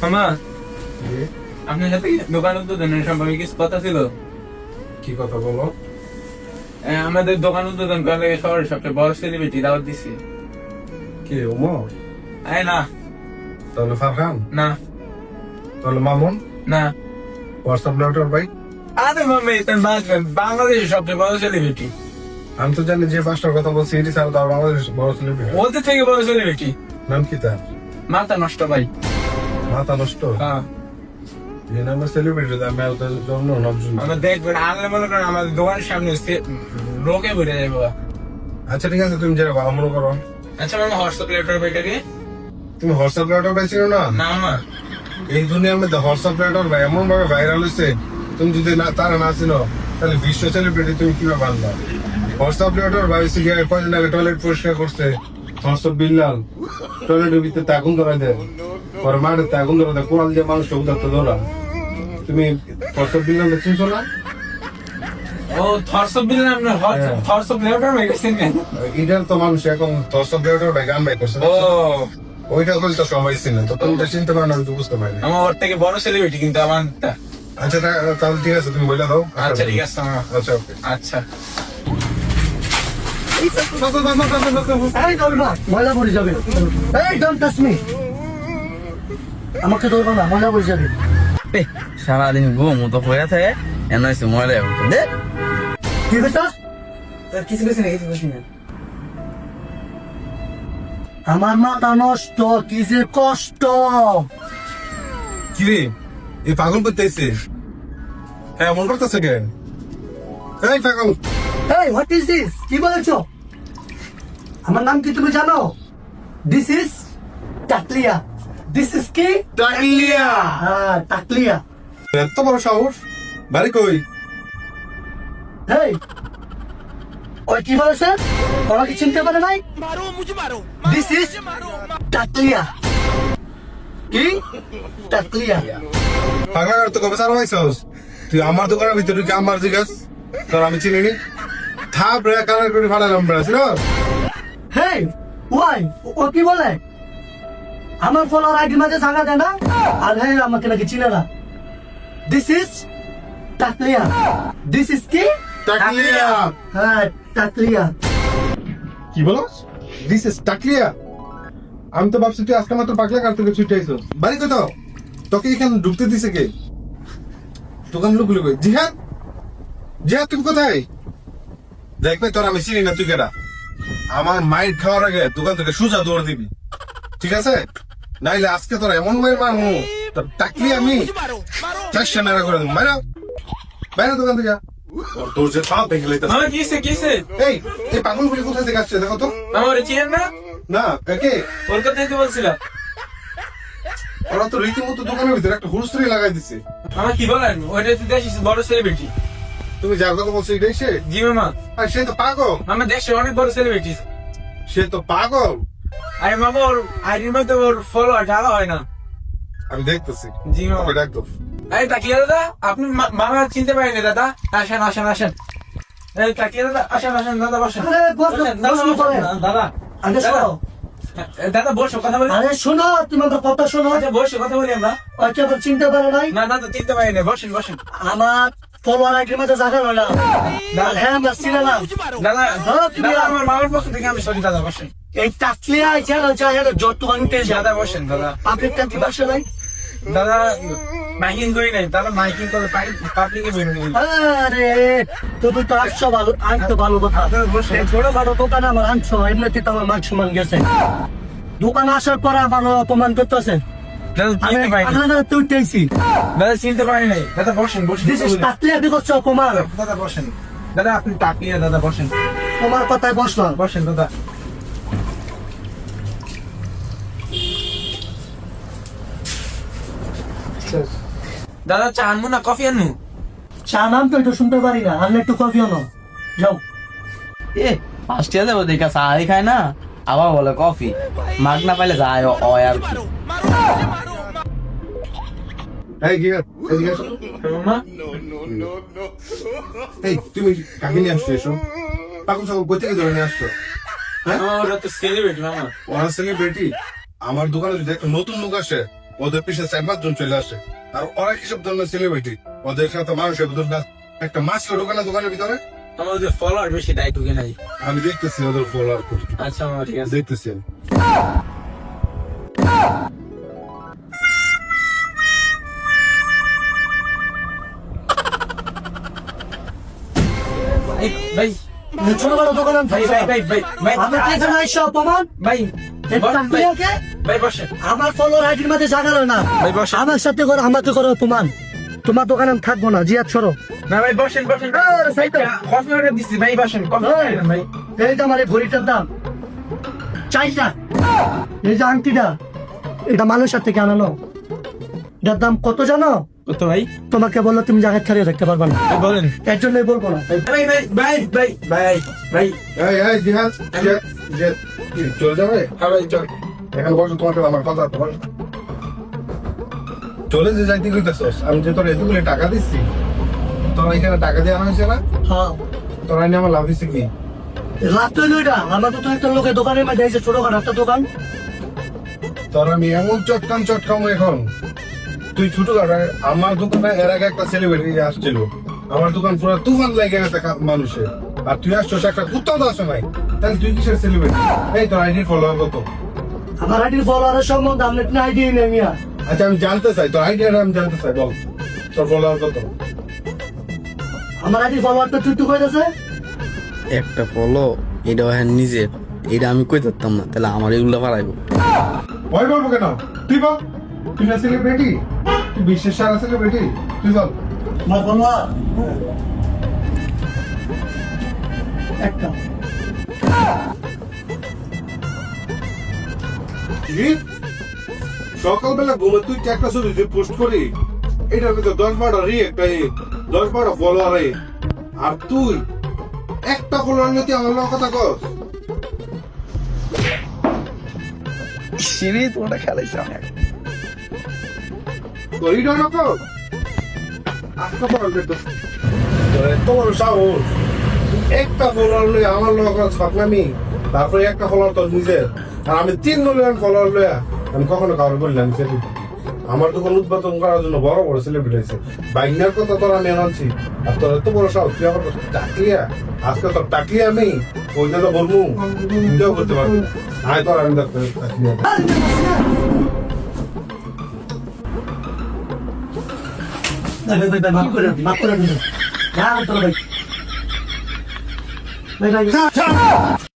মামা, আপনার সাথে দোকান উদ্বোধনের সম্পর্কে কিছু কথা ছিল। কি কথা বলো? আমাদের দোকান উদ্বোধন করলে শহরের সবচেয়ে বড় সেলিব্রিটি দাওয়াত দিচ্ছি। কে ওমর? না তাহলে ফারহান? না তাহলে মামুন? না। হোয়াটসঅ্যাপ লেটার ভাই? আরে মামা, বাংলাদেশের সবচেয়ে বড় সেলিব্রিটি। আমি তো জানি যে পাঁচটার কথা বলছি এটি ছাড়া তো আর বাংলাদেশ বড় সেলিব্রিটি। ওদের থেকে বড় সেলিব্রিটি। নাম কি তার? মাথা নষ্ট ভাই। মাথা নষ্ট? হ্যাঁ, এই নামের সেলিব্রিটি আমি আর তার জন্য নাম শুনি। আমরা দেখবেন আনলে মনে করেন আমাদের দোকানের সামনে লোকে ভরে যাবো। আচ্ছা ঠিক আছে, তুমি যেটা ভালো মনে করো। আচ্ছা মামা, হোয়াটসঅ্যাপ লেটার বইটাকে। তুমি হোয়াটসঅ্যাপ লেটার পাইছিল না? না মামা, এই দুনিয়ার মধ্যে হোয়াটসঅ্যাপ লেটার ভাই এমন ভাবে ভাইরাল হয়েছে, তুমি যদি না তারা না ছিল তাহলে বিশ্ব সেলিব্রিটি তুমি কিভাবে আনবা? হোয়াটসঅ্যাপ লেটার ভাই কয়দিন আগে টয়লেট পরিষ্কার করছে, হোয়াটসঅ্যাপ বিল্লাল টয়লেটের ভিতরে আগুন ধরা দেয়, পরে মাঠে আগুন ধরা দেয়, কোরাল দিয়ে মানুষকে উদারতে ধরা। তুমি হোয়াটসঅ্যাপ বিল্লাল চিনছো না? ও থরসব দিলেন আপনার থরসব লেটার মেগেছেন কেন? এটার তো মানুষ এখন হোয়াটসঅ্যাপ লেটার ভাই গান বাই করছে। ও ওইটা বলে তো সবাই চিনে, তো তুমি চিনতে পারো না, আমি তো বুঝতে পারি। আমার ওর থেকে বড় সেলিব্রিটি কিন্তু আমার। আচ্ছা তাহলে ঠিক আছে, তুমি বলে দাও। আচ্ছা ঠিক আছে মামা। আচ্ছা ওকে। আচ্ছা এই ধরবা ময়লা পড়ে যাবে। এই ডোন্ট টাচ মি, আমাকে ধরবা না, ময়লা পড়ে যাবে। সারাদিন ঘুম তো হয়ে থাকে এনে ময়লা দে কি কথা? কিছু কিছু না কিছু কিছু না আমার মাথা নষ্ট, কি যে কষ্ট। কি রে, এই পাগল করতেছে? হ্যাঁ মন করতেছে কে? এই পাগল, এই হোয়াট ইজ দিস? কি বলেছো? আমার নাম কি তুমি জানো? দিস ইজ টাকলিয়া। দিস ইজ কি? টাকলিয়া। হ্যাঁ টাকলিয়া। এত বড় সাহস, বাড়ি কই? এই ওই কি বলেছে? ওরা কি চিনতে পারে নাই? দিস ইজ টাকলিয়া। কি টাকলিয়া? পাগলা তো কবে সারা হয়েছস? তুই আমার দোকানের ভিতরে কি আমার জিজ্ঞাস তোর আমি চিনিনি? থাপ রে কালার করে ফাড়ালাম বেড়াছি না। হেই ওয়াই, ও কি বলে? আমার ফলোয়ার আইডি মাঝে জায়গা দেয় না, আর হ্যাঁ আমাকে নাকি চিনে না। দিস ইজ টাকলিয়া। দিস ইজ কি? টাকলিয়া। হ্যাঁ টাকলিয়া। কি বলো? দিস ইজ টাকলিয়া? আমি তো ভাবছি তুই আজকে মাত্র পাগলা কার থেকে ছুটে আইছো। বাড়ি কোথাও? তোকে এখানে ঢুকতে দিছে কে? দোকান লোক কই? জিহাদ, জিহাদ তুমি কোথায়? দেখবে তোর আমি চিনি না, তুই কেডা? আমার মাইর খাওয়ার আগে দোকান থেকে সোজা দৌড় দিবি, ঠিক আছে? নাইলে আজকে তোর এমন মাইর মারমু তোর টাকলি আমি চারশো নারা করে দেবো। বাইরে বাইরে দোকান থেকে। তোর যে পা ভেঙে লাইতাছে। মামা, কিসে কিসে? এই এই পাগলগুলি কোথায় থেকে আসছে দেখো তো। মামা ওরে চিনেন না? না কাকে? ওর কথাই তো বলছিলাম। ওরা তো রীতিমতো দোকানের ভিতরে একটা হুলস্ত্রি লাগাই দিছে। মামা কি বলেন? ওইটা তো দেশের বড় সেলিব্রিটি। তুমি যার কথা বলছো এটাই সে? জি মামা, আর সে তো পাগল, আমার দেশের অনেক বড় সেলিব্রিটি। সে তো পাগল। আরে মামা, ওর আইডির মধ্যে ওর ফলোয়ার ঢালা হয় না। আমি দেখতেছি। জি মামা। ওকে ডাক দাও। এই তাকিয়া দাদা, আপনি মামা চিনতে পারেনি দাদা? আসেন আসেন আসেন। এই তাকিয়া দাদা, আসেন আসেন দাদা, বসেন। আরে বসো, বসেন, দাদা, বসো, বসেন। বসো। দাদা আরে শোনো, দাদা বসো, কথা বলি। আরে শোনো, তুমি আমার কথা শোনো। আচ্ছা বসো, কথা বলি আমরা। ওই কি আবার চিনতে পারে নাই? না না, তো চিনতে পারিনি। বসেন বসেন। আমার ফলোয়ার আইডির মাঝে জায়গা নয় না, আর হ্যাঁ আমরা চিনে না। দাদা হ্যাঁ, তুমি দাদা, আমার মামার পক্ষ থেকে আমি সরি দাদা, বসেন। এই টাকলিয়া আইছে না, যা হেরে যত আনতে যা। দাদা বসেন দাদা। পাবলিক ট্যাঙ্কি বাসে নাই। দাদা মাইকিং করি নাই, দাদা মাইকিং করে পাবলিকে বের হয়ে আরে তুমি তো আসছো ভালো, আনছো ভালো কথা। এই ছোটখাটো দোকানে আমার আনছো, এমনিতে তো আমার মান সম্মান গেছে। দোকানে আসার পরে আমার অপমান করতেছে। দাদা আমি চিনতে পারিনি। আপনারা তো উঠতেছি। দাদা চিনতে পারি নাই। দাদা বসেন বসেন। দিস ইজ টাকলিয়া বিকজ অপমান। দাদা বসেন। দাদা আপনি টাকলিয়া, দাদা বসেন। তোমার কথায় বসলাম। বসেন দাদা। দাদা চা আনবো না কফি আনবো? চা নাম তো একটু শুনতে পারি না, আর একটু কফিও নাও। যাও। এ ফার্স্ট ইয়ার যাবো দেখা চাই খায় না, আবার বলে কফি। মাগ না পাইলে যায় অয় আর কি। এই জিহাদ, এদিকে আসো। মামা এই তুমি কাকে নিয়ে আসছো এসব? পাগল সব কোথা থেকে ধরে নিয়ে আসছো? ওরা তো সেলিব্রিটি মামা। ওরা সেলিব্রিটি। আমার দোকানে যদি একটা নতুন লোক আসে ওদের পিছিয়ে 4-5 জন চলে আসে আর ওরা কিসব ধরনের সেলিব্রিটি ওদের সাথে মানুষের একটা মাছ ঢোকানো দোকানের ভিতরে আমাদের ফলোয়ার বেশি তাই ঢুকে নাই। আমি দেখতেছি ওদের ফলোয়ার আচ্ছা মামা ঠিক আছে। দেখতেছি আমি। ভাই ছোটখাটো দোকান আমি ভাই ভাই ভাই ভাই ভাই আমি কি এখানে এসে অপমান ভাই এটা ভাই টাকলিয়াকে ভাই বসেন আমার ফলোয়ার আইডির মাঝে জায়গা রয় না ভাই বসেন। আমার সাথে করে আমাকে করো অপমান তোমার দোকানে আমি থাকবো না জিয়াদ সরো না ভাই বসেন বসেন আরে সাইড দাও। কফি অর্ডার দিছি ভাই বসেন কফি এই। খাবেন ভাই। এই যে আমার এই ঘড়িটার দাম 4 লাখ এই যে আংটিটা এটা মালয়েশিয়া থেকে আনানো এটার দাম কত জানো কত ভাই? তোমাকে বললো তুমি জায়গা ছাড়িয়ে রাখতে পারবা না ভাই বলেন। এর জন্যই বলবো না ভাই ভাই ভাই ভাই ভাই ভাই এই জিহাদ জিহাদ কি চলে যাবে হ্যাঁ ভাই চল। এখন বসো তোমার সাথে আমার কথা আছে, বসো। চলে যে যাইতে কইতেছস আমি যে তোর এতগুলো টাকা দিচ্ছি তোরা এখানে টাকা দিয়ে আনা হয়েছে না হ্যাঁ তোরা নিয়ে আমার লাভ হয়েছে কি রাত তৈরি ওইটা আমার তো একটা লোকের দোকানের মধ্যে এসে ছোটখাটো একটা দোকান তোরা আমি এমন চটকাম এখন তুই ছোট আমার দোকানে এর আগে একটা সেলিব্রিটি আসছিল আমার দোকান পুরো তুফান লাগে গেছে মানুষের আর তুই আসছিস একটা কুত্তাও তো আসে নাই তাহলে তুই কিসের সেলিব্রিটি এই তোর আইডি ফলোয়ার কত আমার আইডির ফলোয়ারের সম্বন্ধে আপনি একটা আইডিয়া নেই মিয়া আচ্ছা আমি জানতে চাই তোর আইডিয়াটা আমি জানতে চাই বল তোর ফলোয়ার কত আমার আইডির ফলোয়ার তো চুট্টু করে দিয়েছে একটা ফলো এটা হয় নিজের, এটা আমি কই ধরতাম না, তাহলে আমার এগুলো পারাইবো। ভয় বলবো কেন তুই বল তুই না সেলিব্রিটি তুই বিশ্বের সারা সেলিব্রিটি তুই বল আমার ফলোয়ার একটা কি সকালবেলা ঘুমে তুই একটা ছবি যে পোস্ট করি এটার ভিতরে 10-12 রিয়েক্ট 10-12 ফলোয়ার আর তুই একটা ফলোয়ার নিতে আমার লোক কথা কস সিঁড়ি তোমরা খেলাইছে অনেক। তোর এই ধরনের কর আজকে পড়া যেত এত বড় সাহস তুই একটা ফলোয়ার লই আমার লোক ফাঁকলামি তারপরে একটা ফলোয়ার তোর নিজের আর আমি 3 মিলিয়ন ফলোয়ার লইয়া আমি কখনো কারো বললাম সেলিব্রিটি আমার দোকান উদ্বোধন করার জন্য বড় বড় সেলিব্রিটি আছে বাইনার কথা তোর আমি আনছি আর তোর এত বড় সাহস তুই আমার টাকলিয়া আজকে তোর টাকলিয়া আমি ওইটা তো বলবো চিন্তাও করতে পারবি আয় তোর আমি টাকলিয়া মাফ করে দিন না তোর ভাই ভাই ভাই